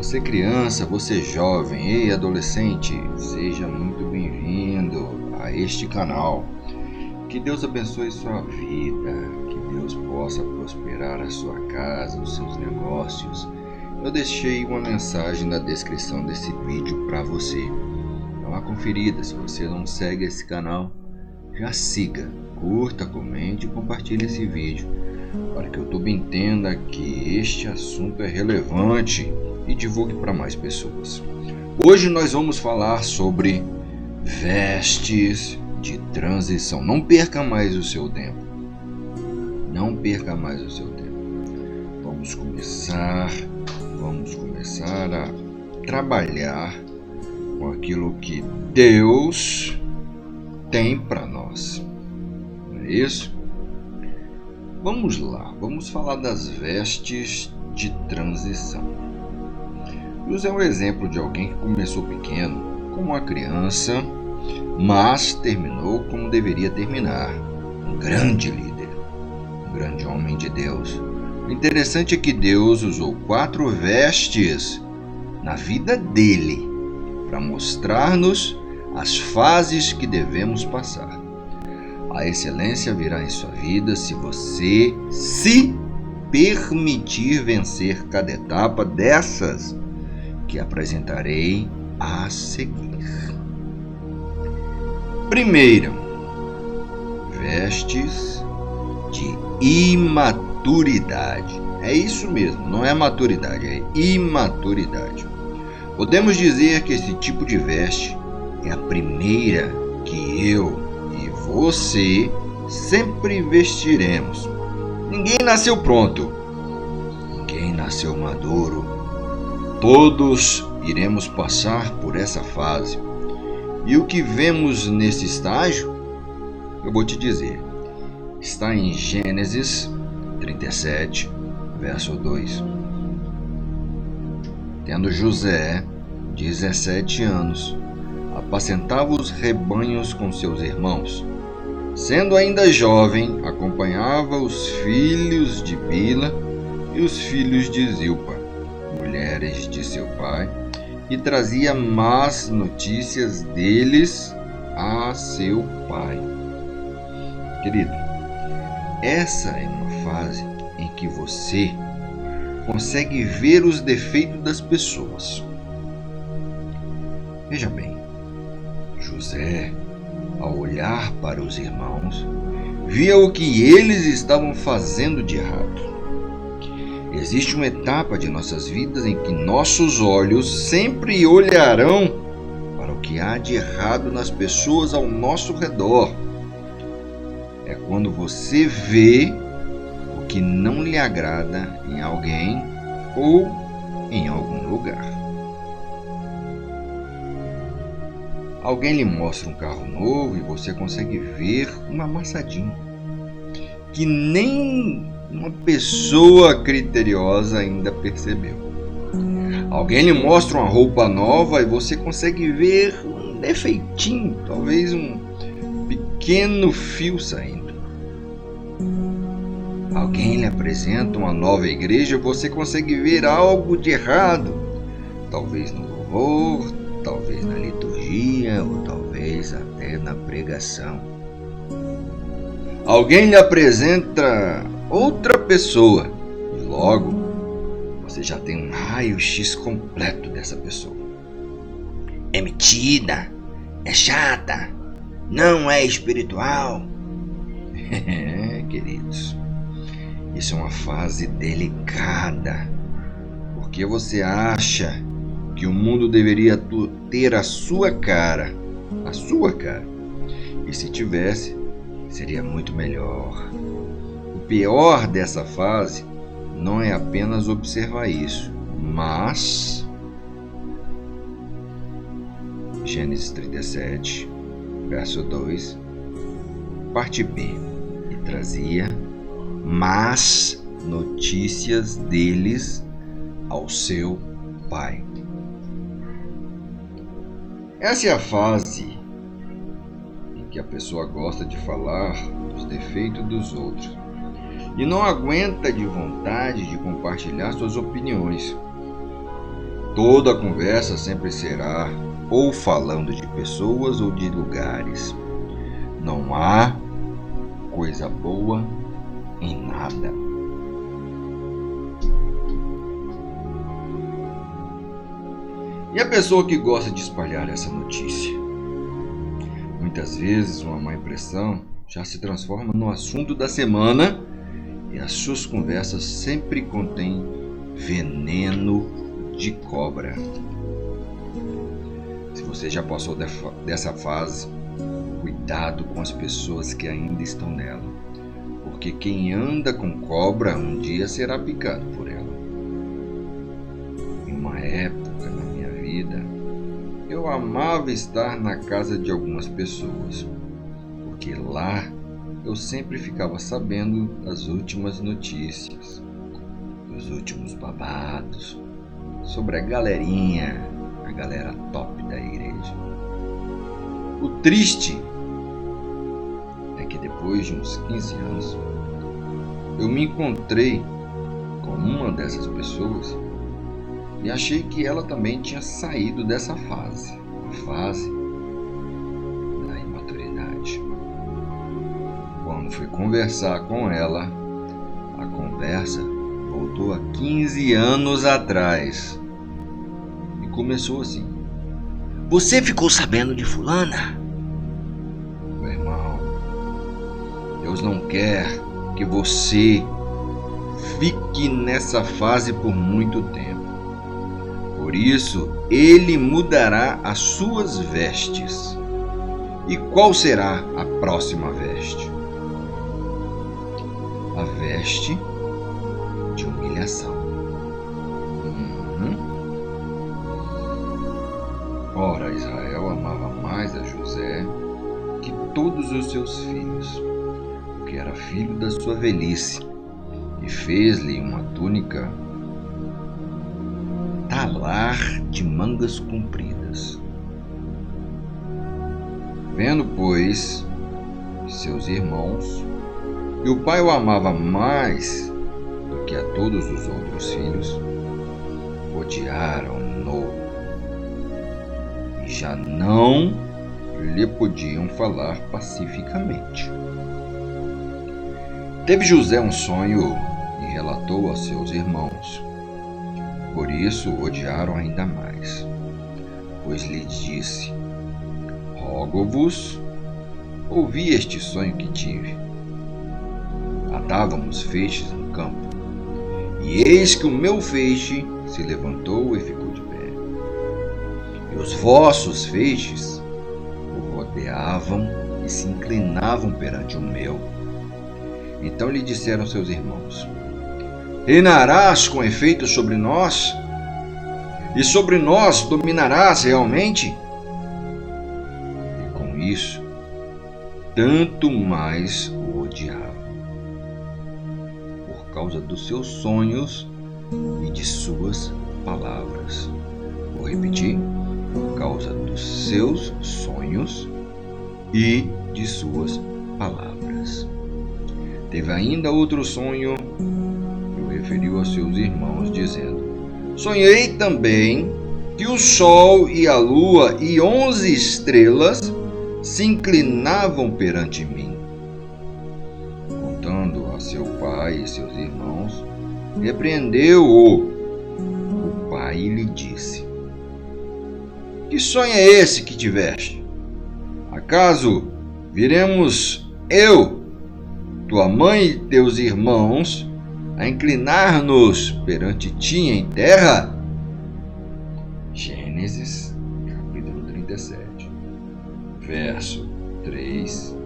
Você criança, você jovem, ei adolescente, seja muito bem-vindo a este canal. Que Deus abençoe sua vida, que Deus possa prosperar a sua casa, os seus negócios. Eu deixei uma mensagem na descrição desse vídeo para você. Dá uma conferida, se você não segue esse canal, já siga, curta, comente e compartilhe esse vídeo, para que o YouTube entenda que este assunto é relevante e divulgue para mais pessoas. Hoje nós vamos falar sobre vestes de transição. Não perca mais o seu tempo. Não perca mais o seu tempo. Vamos começar a trabalhar com aquilo que Deus tem para nós. Não é isso? Vamos lá, vamos falar das vestes de transição. José é um exemplo de alguém que começou pequeno, como uma criança, mas terminou como deveria terminar. Um grande líder, um grande homem de Deus. O interessante é que Deus usou 4 vestes na vida dele para mostrar-nos as fases que devemos passar. A excelência virá em sua vida se você se permitir vencer cada etapa dessas que apresentarei a seguir. Primeiro, vestes de imaturidade. É isso mesmo, não é maturidade, é imaturidade. Podemos dizer que esse tipo de veste é a primeira que eu e você sempre vestiremos. Ninguém nasceu pronto, ninguém nasceu maduro. Todos iremos passar por essa fase. E o que vemos nesse estágio, eu vou te dizer, está em Gênesis 37, verso 2. Tendo José 17 anos, apacentava os rebanhos com seus irmãos. Sendo ainda jovem, acompanhava os filhos de Bila e os filhos de Zilpa, mulheres de seu pai, e trazia más notícias deles a seu pai. Querido, essa é uma fase em que você consegue ver os defeitos das pessoas. Veja bem, José, ao olhar para os irmãos, via o que eles estavam fazendo de errado. Existe uma etapa de nossas vidas em que nossos olhos sempre olharão para o que há de errado nas pessoas ao nosso redor. É quando você vê o que não lhe agrada em alguém ou em algum lugar. Alguém lhe mostra um carro novo e você consegue ver uma amassadinha que nem uma pessoa criteriosa ainda percebeu. Alguém lhe mostra uma roupa nova e você consegue ver um defeitinho, talvez um pequeno fio saindo. Alguém lhe apresenta uma nova igreja e você consegue ver algo de errado, talvez no louvor, talvez na liturgia ou talvez até na pregação. Alguém lhe apresenta outra pessoa e logo você já tem um raio-x completo dessa pessoa. É metida, é chata, não é espiritual. Queridos, isso é uma fase delicada, porque você acha que o mundo deveria ter a sua cara, e se tivesse, seria muito melhor. O pior dessa fase não é apenas observar isso, mas Gênesis 37, verso 2, parte B, e trazia más notícias deles ao seu pai. Essa é a fase em que a pessoa gosta de falar dos defeitos dos outros e não aguenta de vontade de compartilhar suas opiniões. Toda conversa sempre será ou falando de pessoas ou de lugares. Não há coisa boa em nada. E a pessoa que gosta de espalhar essa notícia? Muitas vezes uma má impressão já se transforma no assunto da semana e as suas conversas sempre contêm veneno de cobra. Se você já passou dessa fase, cuidado com as pessoas que ainda estão nela, porque quem anda com cobra um dia será picado por ela. Em uma época na minha vida, eu amava estar na casa de algumas pessoas, porque lá eu sempre ficava sabendo das últimas notícias, dos últimos babados, sobre a galerinha, a galera top da igreja. O triste é que depois de uns 15 anos, eu me encontrei com uma dessas pessoas e achei que ela também tinha saído dessa fase, a fase da imaturidade. Quando fui conversar com ela, a conversa voltou a 15 anos atrás e começou assim: Você ficou sabendo de fulana? meu irmão, Deus não quer que você fique nessa fase por muito tempo. Por isso, Ele mudará as suas vestes. E qual será a próxima veste? A veste de humilhação. Ora, Israel amava mais a José que todos os seus filhos, porque era filho da sua velhice, e fez-lhe uma túnica talar de mangas compridas. Vendo, pois, seus irmãos, e o pai o amava mais do que a todos os outros filhos, odiaram-no e já não lhe podiam falar pacificamente. Teve José um sonho e relatou a seus irmãos. Por isso o odiaram ainda mais, pois lhe disse: Rogo-vos, ouvi este sonho que tive. Atávamos feixes no campo, e eis que o meu feixe se levantou e ficou de pé. E os vossos feixes o rodeavam e se inclinavam perante o meu. Então lhe disseram seus irmãos: Reinarás com efeito sobre nós? E sobre nós dominarás realmente? E com isso, tanto mais o odiavam, por causa dos seus sonhos e de suas palavras. Vou repetir: por causa dos seus sonhos e de suas palavras. Teve ainda outro sonho, referiu a seus irmãos, dizendo: Sonhei também que o sol e a lua e 11 estrelas se inclinavam perante mim. Contando a seu pai e seus irmãos, repreendeu-o. O pai lhe disse: Que sonho é esse que tiveste? Acaso viremos eu, tua mãe e teus irmãos a inclinar-nos perante ti em terra? Gênesis, capítulo 37, verso 3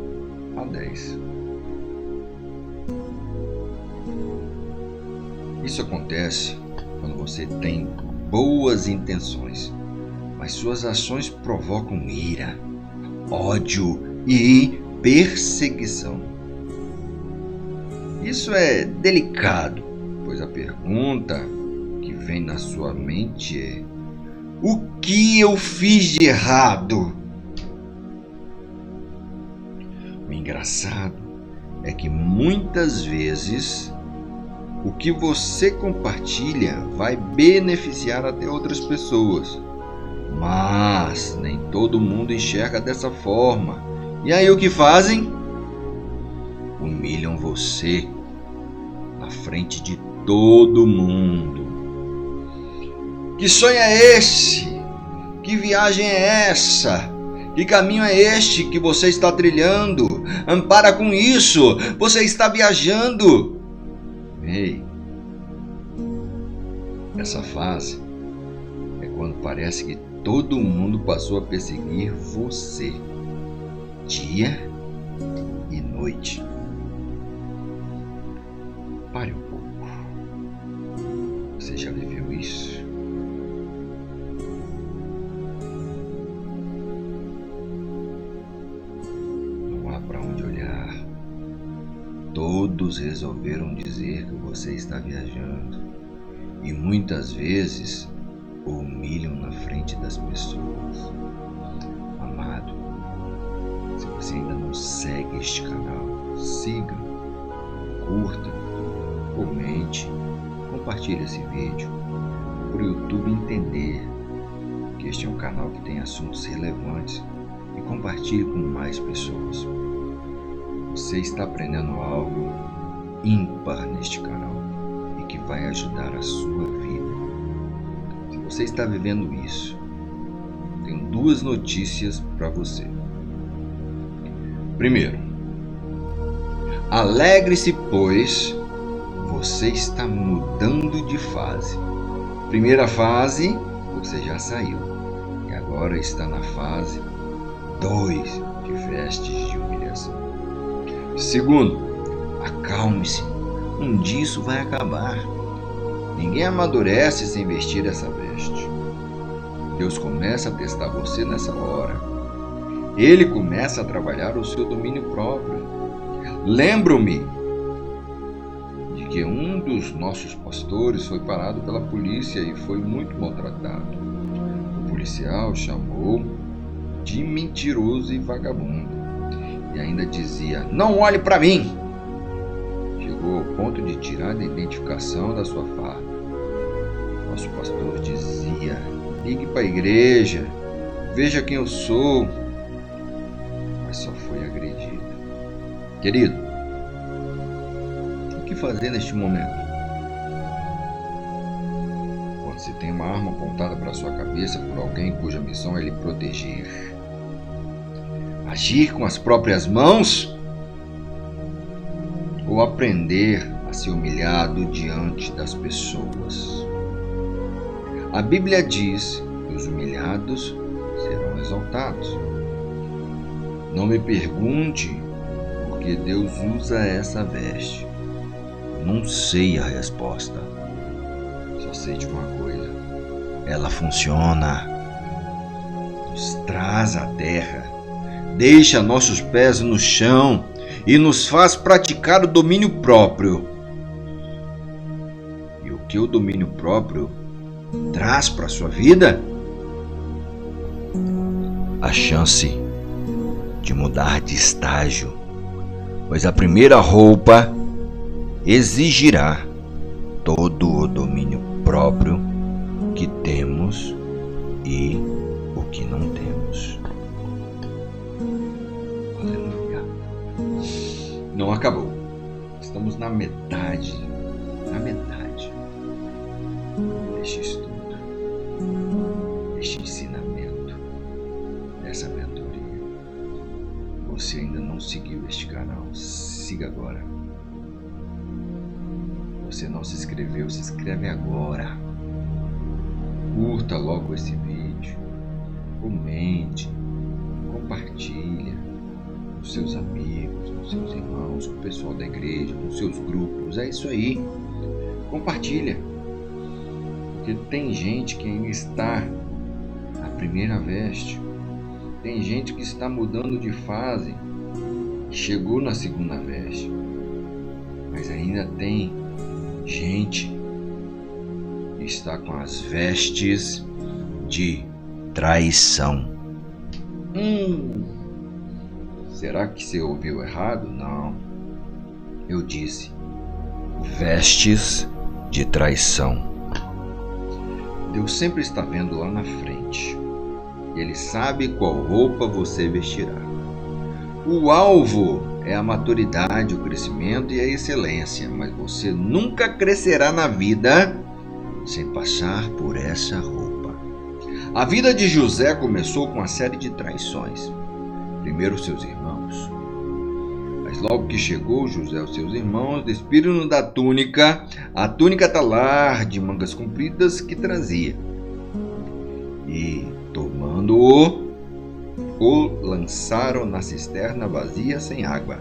a 10. Isso acontece quando você tem boas intenções, mas suas ações provocam ira, ódio e perseguição. Isso é delicado, pois a pergunta que vem na sua mente é: o que eu fiz de errado? O engraçado é que muitas vezes O que você compartilha vai beneficiar até outras pessoas. Mas nem todo mundo enxerga dessa forma. E aí o que fazem? Humilham você na frente de todo mundo. Que sonho é esse? Que viagem é essa? Que caminho é este que você está trilhando? Para com isso! Você está viajando! Ei, essa fase é quando parece que todo mundo passou a perseguir você, dia e noite. Pare um pouco. Você já viveu isso? Não há para onde olhar. Todos resolveram dizer que você está viajando e muitas vezes o humilham na frente das pessoas. Amado, se você ainda não segue este canal, siga, curta, comente, compartilhe esse vídeo para o YouTube entender que este é um canal que tem assuntos relevantes e compartilhe com mais pessoas. Você está aprendendo algo ímpar neste canal e que vai ajudar a sua vida. Se você está vivendo isso, tenho duas notícias para você. Primeiro, alegre-se, pois você está mudando de fase. Primeira fase, você já saiu e agora está na fase 2 de vestes de humilhação. Segundo, acalme-se, um dia isso vai acabar. Ninguém amadurece sem vestir essa veste. Deus começa a testar você nessa hora. Ele começa a trabalhar o seu domínio próprio. Lembro-me de que um dos nossos pastores foi parado pela polícia e foi muito maltratado. O policial chamou de mentiroso e vagabundo. E ainda dizia, não olhe para mim. Chegou ao ponto de tirar a identificação da sua farda. Nosso pastor dizia, ligue para a igreja, veja quem eu sou. Mas só foi agredido. Querido, o que fazer neste momento? Quando se tem uma arma apontada para sua cabeça por alguém cuja missão é lhe proteger, agir com as próprias mãos ou aprender a ser humilhado diante das pessoas? A Bíblia diz que os humilhados serão exaltados. Não me pergunte por que Deus usa essa veste. Eu não sei a resposta. Só sei de uma coisa. Ela funciona. Nos traz à terra. Deixa nossos pés no chão e nos faz praticar o domínio próprio. E o que o domínio próprio traz para a sua vida? A chance de mudar de estágio, pois a primeira roupa exigirá todo o domínio próprio que temos e o que não temos. Aleluia. Não acabou. Estamos na metade deste estudo, deste ensinamento, dessa mentoria. Você ainda não seguiu este canal, siga agora. Você não se inscreveu, se inscreve agora. Curta logo esse vídeo, comente, compartilha com seus amigos, com seus irmãos, com o pessoal da igreja, com seus grupos. É isso aí, compartilha. Porque tem gente que ainda está na primeira veste. Tem gente que está mudando de fase, chegou na segunda veste, mas ainda tem gente que está com as vestes de traição. Será que você ouviu errado? Não. Eu disse vestes de traição. Deus sempre está vendo lá na frente. Ele sabe qual roupa você vestirá. O alvo é a maturidade, o crescimento e a excelência, mas você nunca crescerá na vida sem passar por essa roupa. A vida de José começou com uma série de traições. Primeiro seus irmãos. Mas logo que chegou José aos seus irmãos, despiram-no da túnica, a túnica talar de mangas compridas que trazia. E, tomando-o, o lançaram na cisterna vazia sem água.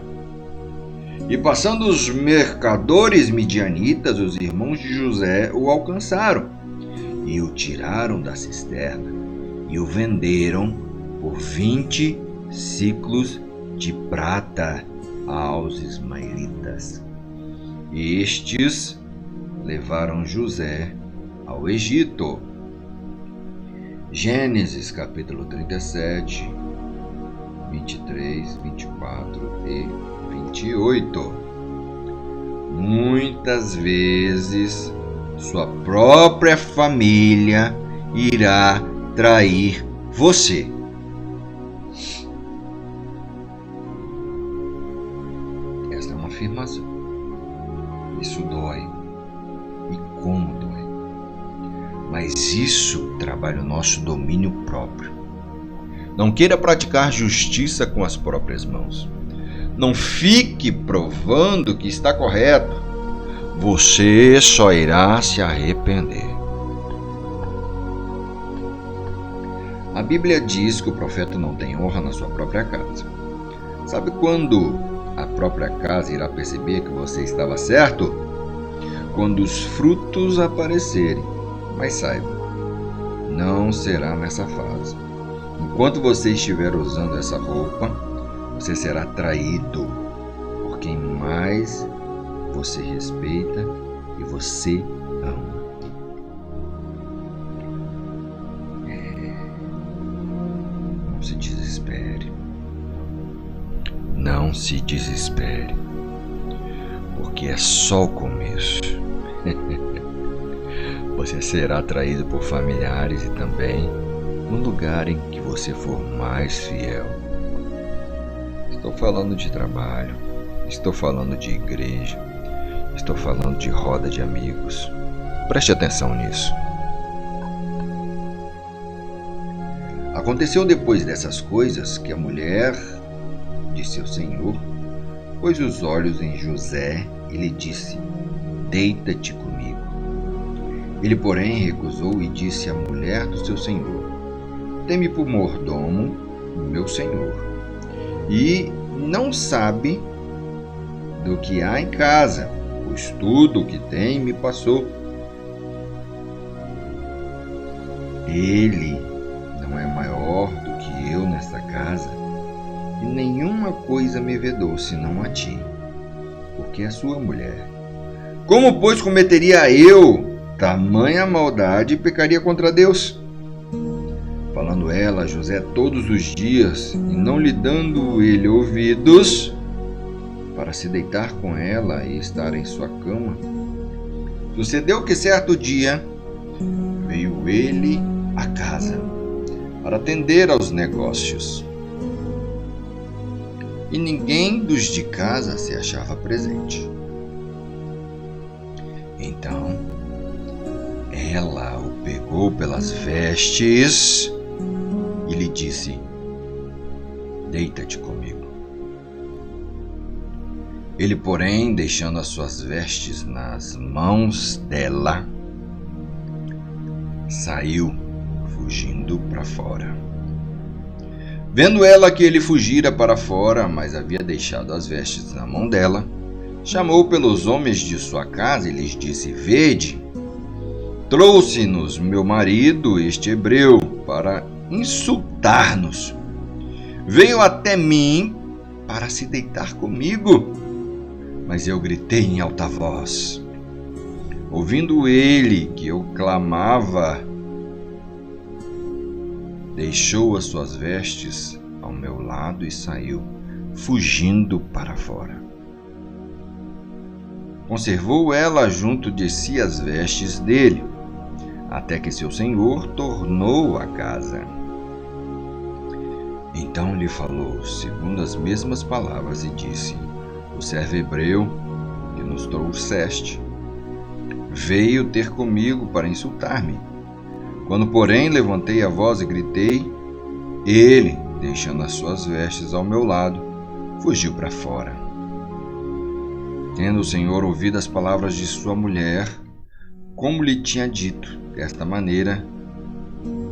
E passando os mercadores midianitas, os irmãos de José o alcançaram e o tiraram da cisterna e o venderam por 20 ciclos de prata aos ismaelitas. Estes levaram José ao Egito. Gênesis capítulo 37, 23, 24 e 28. Muitas vezes sua própria família irá trair você. Esta é uma afirmação. Isso dói. E como dói. Mas isso trabalha o nosso domínio próprio. Não queira praticar justiça com as próprias mãos. Não fique provando que está correto. Você só irá se arrepender. A Bíblia diz que o profeta não tem honra na sua própria casa. Sabe quando a própria casa irá perceber que você estava certo? Quando os frutos aparecerem. Mas saiba, não será nessa fase. Enquanto você estiver usando essa roupa, você será traído por quem mais você respeita e você ama. Não se desespere. Não se desespere. Porque é só o começo. Você será atraído por familiares e também no lugar em que você for mais fiel. Estou falando de trabalho, estou falando de igreja, estou falando de roda de amigos. Preste atenção nisso. Aconteceu depois dessas coisas que a mulher de seu senhor pôs os olhos em José e lhe disse: deita-te comigo. Ele, porém, recusou e disse à mulher do seu senhor: tem-me por mordomo, meu senhor, e não sabe do que há em casa, pois tudo o que tem me passou. Ele não é maior do que eu nesta casa, e nenhuma coisa me vedou senão a ti, porque é sua mulher. Como, pois, cometeria eu tamanha maldade e pecaria contra Deus? Falando ela a José todos os dias, e não lhe dando ele ouvidos, para se deitar com ela e estar em sua cama, sucedeu que certo dia veio ele à casa para atender aos negócios, e ninguém dos de casa se achava presente. Então ela o pegou pelas vestes e lhe disse: deita-te comigo. Ele, porém, deixando as suas vestes nas mãos dela, saiu, fugindo para fora. Vendo ela que ele fugira para fora, mas havia deixado as vestes na mão dela, chamou pelos homens de sua casa e lhes disse: vede, trouxe-nos meu marido, este hebreu, para insultar-nos. Veio até mim para se deitar comigo, mas eu gritei em alta voz. Ouvindo ele que eu clamava, deixou as suas vestes ao meu lado e saiu, fugindo para fora. conservou ela junto de si as vestes dele, até que seu senhor tornou à casa. Então lhe falou segundo as mesmas palavras e disse: o servo hebreu que nos trouxeste veio ter comigo para insultar-me. Quando, porém, levantei a voz e gritei, ele, deixando as suas vestes ao meu lado, fugiu para fora. Tendo o Senhor ouvido as palavras de sua mulher, como lhe tinha dito, desta maneira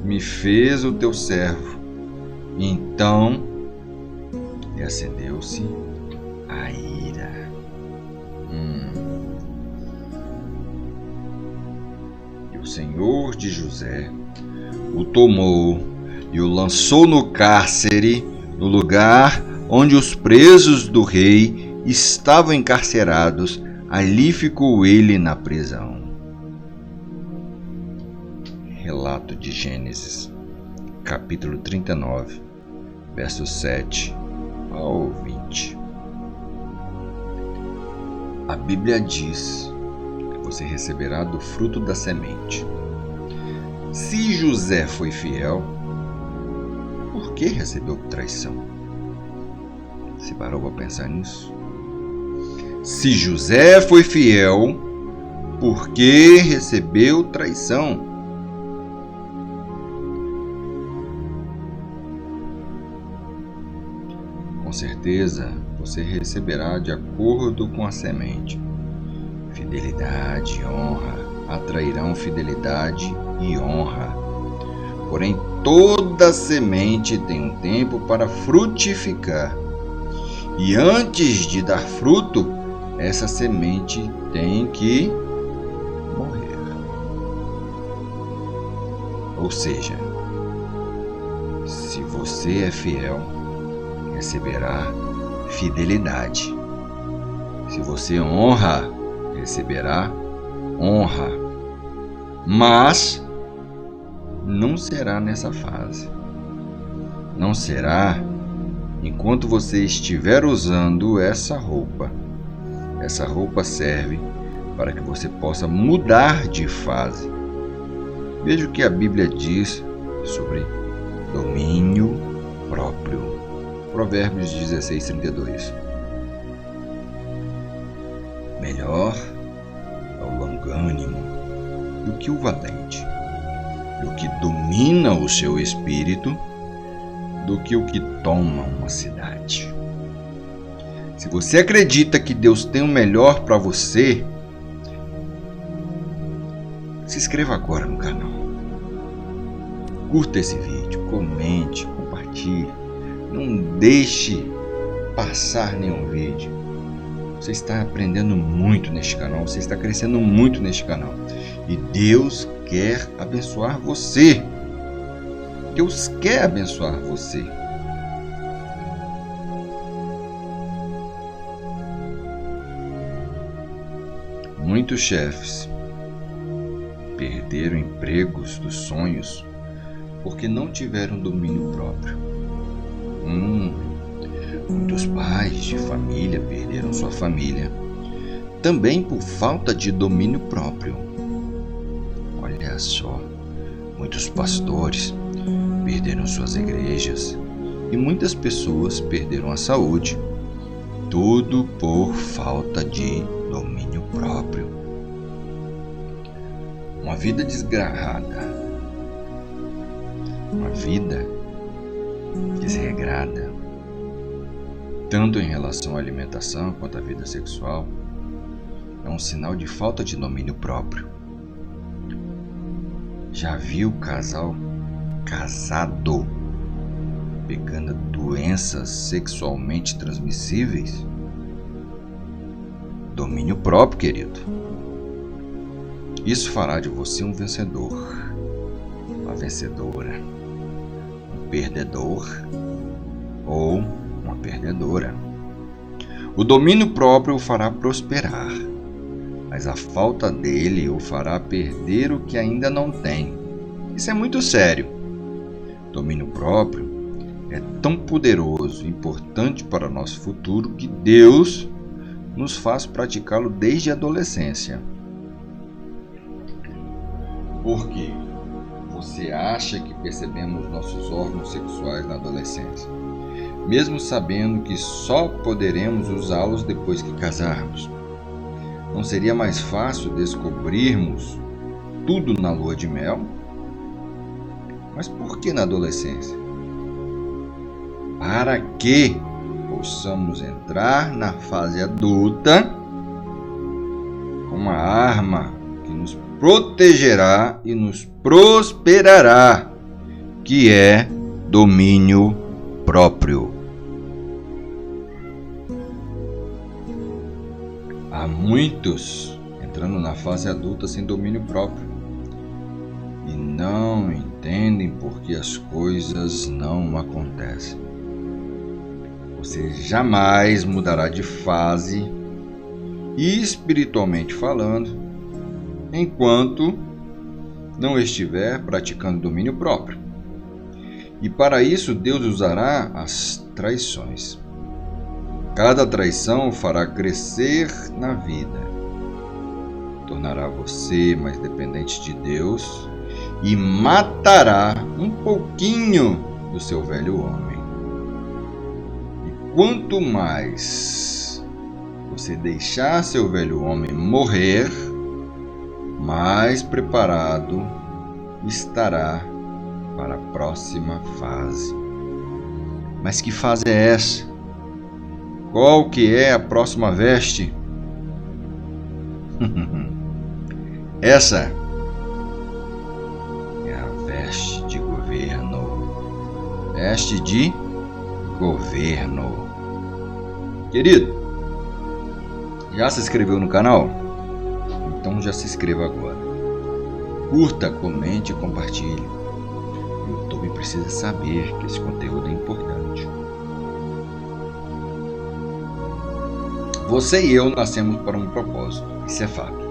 me fez o teu servo. Então lhe acendeu-se a ira. E o Senhor de José o tomou e o lançou no cárcere, no lugar onde os presos do rei estavam encarcerados. Ali ficou ele na prisão. Relato de Gênesis, capítulo 39, versos 7 ao 20. A Bíblia diz que você receberá do fruto da semente. Se José foi fiel, por que recebeu traição? Você parou para pensar nisso? Se José foi fiel, por que recebeu traição? Com certeza, você receberá de acordo com a semente. Fidelidade e honra atrairão fidelidade e honra. Porém, toda semente tem um tempo para frutificar. E antes de dar fruto, essa semente tem que morrer. Ou seja, se você é fiel, receberá fidelidade. Se você honra, receberá honra. Mas não será nessa fase. Não será enquanto você estiver usando essa roupa. Essa roupa serve para que você possa mudar de fase. Veja o que a Bíblia diz sobre domínio próprio. Provérbios 16:32. Melhor é o longânimo do que o valente, e o que domina o seu espírito do que o que toma uma cidade. Se você acredita que Deus tem o melhor para você, se inscreva agora no canal. Curta esse vídeo, comente, compartilhe. Não deixe passar nenhum vídeo. Você está aprendendo muito neste canal, você está crescendo muito neste canal. E Deus quer abençoar você. Deus quer abençoar você. Muitos chefes perderam empregos dos sonhos porque não tiveram domínio próprio. Muitos pais de família perderam sua família também por falta de domínio próprio. Olha só, muitos pastores perderam suas igrejas e muitas pessoas perderam a saúde, tudo por falta de domínio próprio. Uma vida desgarrada, uma vida desregrada, tanto em relação à alimentação quanto à vida sexual, é um sinal de falta de domínio próprio. Já viu casal casado pegando doenças sexualmente transmissíveis? Domínio próprio, querido. Isso fará de você um vencedor, uma vencedora, um perdedor ou uma perdedora. O domínio próprio o fará prosperar, mas a falta dele o fará perder o que ainda não tem. Isso é muito sério. Domínio próprio é tão poderoso e importante para o nosso futuro que Deus nos faz praticá-lo desde a adolescência. Por quê? Você acha que percebemos nossos órgãos sexuais na adolescência, mesmo sabendo que só poderemos usá-los depois que casarmos? Não seria mais fácil descobrirmos tudo na lua de mel? Mas por que na adolescência? Para que possamos entrar na fase adulta com uma arma que nos protegerá e nos prosperará, que é domínio próprio. Há muitos entrando na fase adulta sem domínio próprio e não entendem por que as coisas não acontecem. Você jamais mudará de fase, espiritualmente falando, enquanto não estiver praticando domínio próprio. E para isso Deus usará as traições. Cada traição o fará crescer na vida, tornará você mais dependente de Deus e matará um pouquinho do seu velho homem. E quanto mais você deixar seu velho homem morrer, mais preparado estará para a próxima fase. Mas que fase é essa? Qual que é a próxima veste? Essa é a veste de governo. Veste de governo. Querido, já se inscreveu no canal? Então já se inscreva agora. Curta, comente e compartilhe. O YouTube precisa saber que esse conteúdo é importante. Você e eu nascemos para um propósito, isso é fato.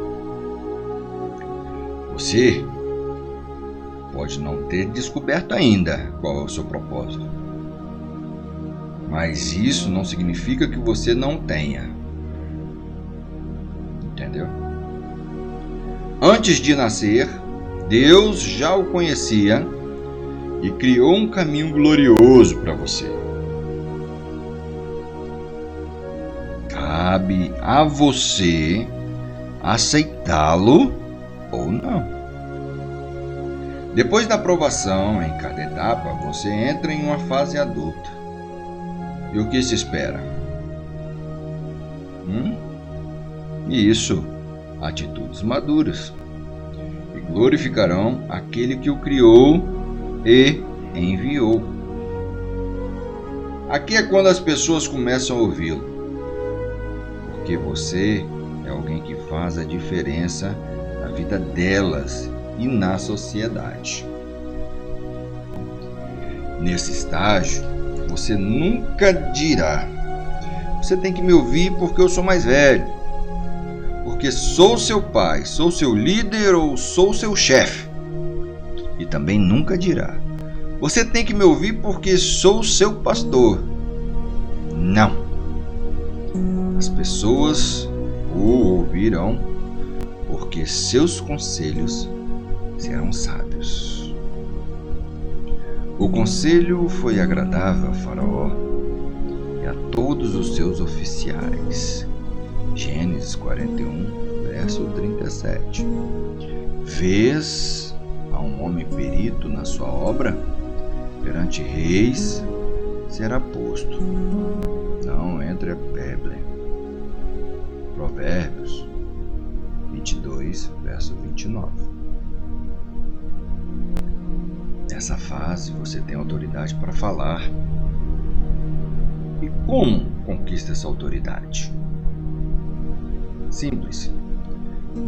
Você pode não ter descoberto ainda qual é o seu propósito, mas isso não significa que você não tenha. Entendeu? Antes de nascer, Deus já o conhecia e criou um caminho glorioso para você. Cabe a você aceitá-lo ou não. Depois da aprovação em cada etapa, você entra em uma fase adulta. E o que se espera? Isso, atitudes maduras, e glorificarão aquele que o criou e enviou. Aqui é quando as pessoas começam a ouvi-lo, porque você é alguém que faz a diferença na vida delas e na sociedade. Nesse estágio, você nunca dirá: você tem que me ouvir porque eu sou mais velho, porque sou seu pai, sou seu líder ou sou seu chefe. E também nunca dirá: você tem que me ouvir porque sou seu pastor. Não. As pessoas o ouvirão porque seus conselhos serão sábios. O conselho foi agradável a Faraó e a todos os seus oficiais. Gênesis 41, verso 37. Vês a um homem perito na sua obra, perante reis será posto, não entre a peble. Provérbios 22, verso 29. Nessa fase você tem autoridade para falar. E como conquista essa autoridade? Simples: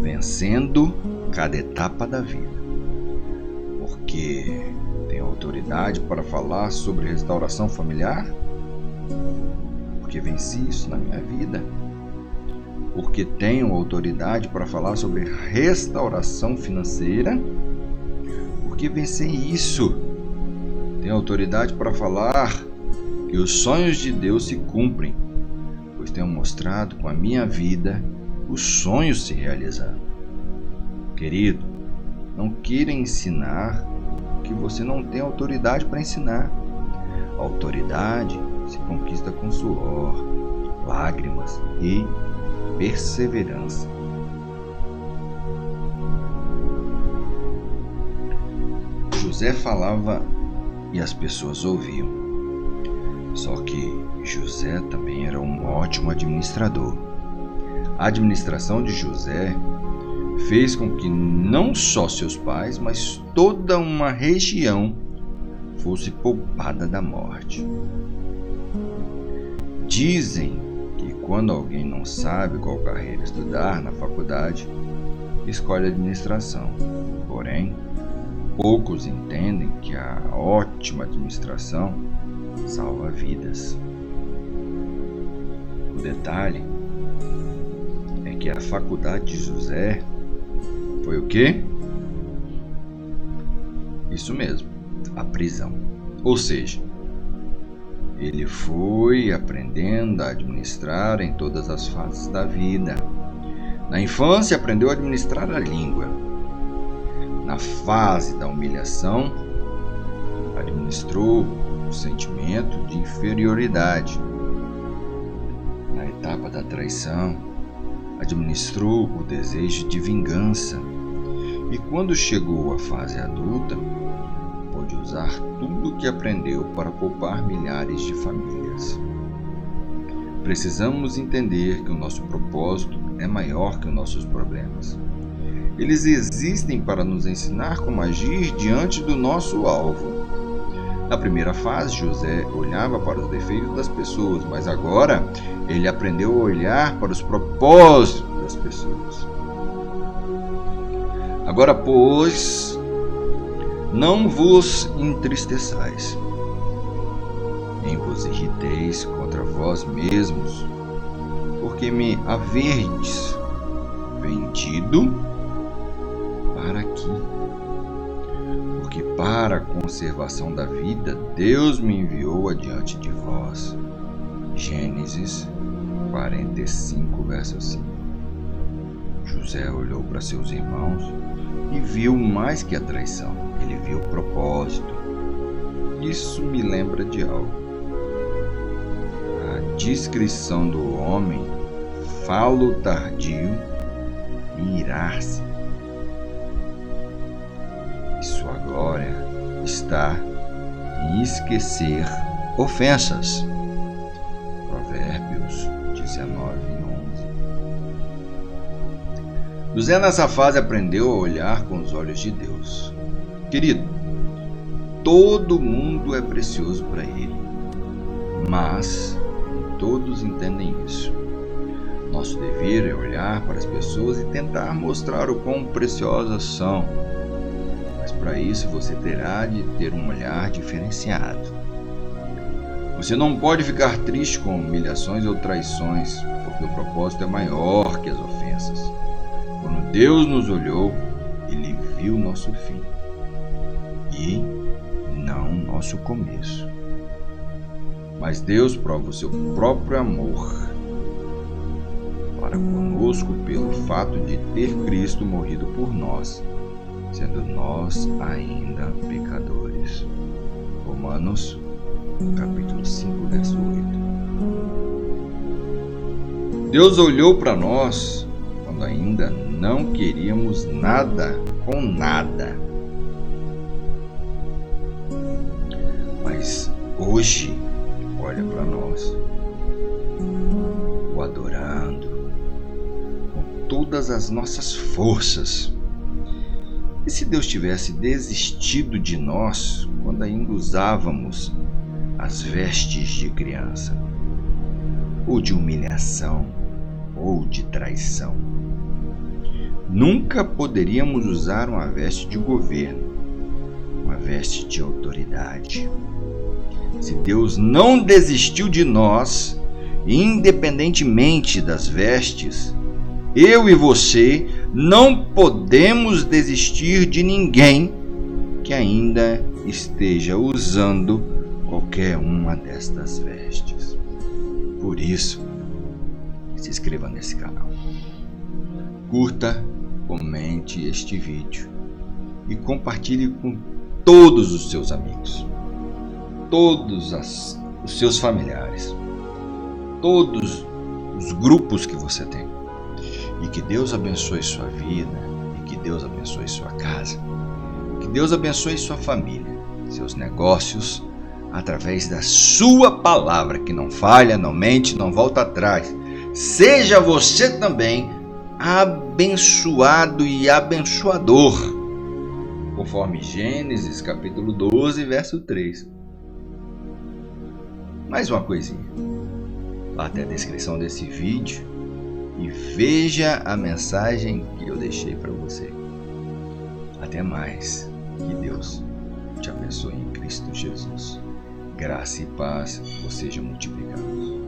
vencendo cada etapa da vida. Porque tenho autoridade para falar sobre restauração familiar? Porque venci isso na minha vida. Porque tenho autoridade para falar sobre restauração financeira? Porque venci isso. Tenho autoridade para falar que os sonhos de Deus se cumprem, pois tenho mostrado com a minha vida os sonhos se realizando. Querido, não queira ensinar o que você não tem autoridade para ensinar. A autoridade se conquista com suor, lágrimas e perseverança. José falava e as pessoas ouviam. Só que José também era um ótimo administrador. A administração de José fez com que não só seus pais, mas toda uma região fosse poupada da morte. Dizem que quando alguém não sabe qual carreira estudar na faculdade, escolhe a administração. Porém, poucos entendem que a ótima administração salva vidas. O detalhe é que a faculdade de José foi o quê? Isso mesmo, a prisão. Ou seja, ele foi aprendendo a administrar em todas as fases da vida. Na infância, aprendeu a administrar a língua. Na fase da humilhação, administrou o sentimento de inferioridade. Na etapa da traição, administrou o desejo de vingança. E quando chegou à fase adulta, pôde usar tudo o que aprendeu para poupar milhares de famílias. Precisamos entender que o nosso propósito é maior que os nossos problemas. Eles existem para nos ensinar como agir diante do nosso alvo. Na primeira fase, José olhava para os defeitos das pessoas, mas agora ele aprendeu a olhar para os propósitos das pessoas. Agora, pois, não vos entristeçais, nem vos irriteis contra vós mesmos, porque me haverdes vendido para aqui. Porque para a conservação da vida, Deus me enviou adiante de vós. Gênesis 45, verso 5. José olhou para seus irmãos e viu mais que a traição. Ele viu o propósito. Isso me lembra de algo. A descrição do homem, falo tardio e irar-se. Sua glória está em esquecer ofensas. Provérbios 19:11. José nessa fase aprendeu a olhar com os olhos de Deus. Querido, todo mundo é precioso para ele, mas todos entendem isso. Nosso dever é olhar para as pessoas e tentar mostrar o quão preciosas são. Mas para isso você terá de ter um olhar diferenciado. Você não pode ficar triste com humilhações ou traições, porque o propósito é maior que as ofensas. Quando Deus nos olhou, Ele viu nosso fim e não nosso começo. Mas Deus prova o seu próprio amor para conosco pelo fato de ter Cristo morrido por nós, sendo nós ainda pecadores. Romanos, capítulo 5, verso 8. Deus olhou para nós quando ainda não queríamos nada com nada. Mas hoje olha para nós, o adorando com todas as nossas forças. E se Deus tivesse desistido de nós quando ainda usávamos as vestes de criança, ou de humilhação, ou de traição? Nunca poderíamos usar uma veste de governo, uma veste de autoridade. Se Deus não desistiu de nós, independentemente das vestes, eu e você não podemos desistir de ninguém que ainda esteja usando qualquer uma destas vestes. Por isso, se inscreva nesse canal. Curta, comente este vídeo e compartilhe com todos os seus amigos, todos os seus familiares, todos os grupos que você tem. E que Deus abençoe sua vida, e que Deus abençoe sua casa, que Deus abençoe sua família, seus negócios, através da sua palavra, que não falha, não mente, não volta atrás. Seja você também abençoado e abençoador, conforme Gênesis capítulo 12, verso 3. Mais uma coisinha, vá até a descrição desse vídeo e veja a mensagem que eu deixei para você. Até mais, que Deus te abençoe em Cristo Jesus. Graça e paz vos sejam multiplicados.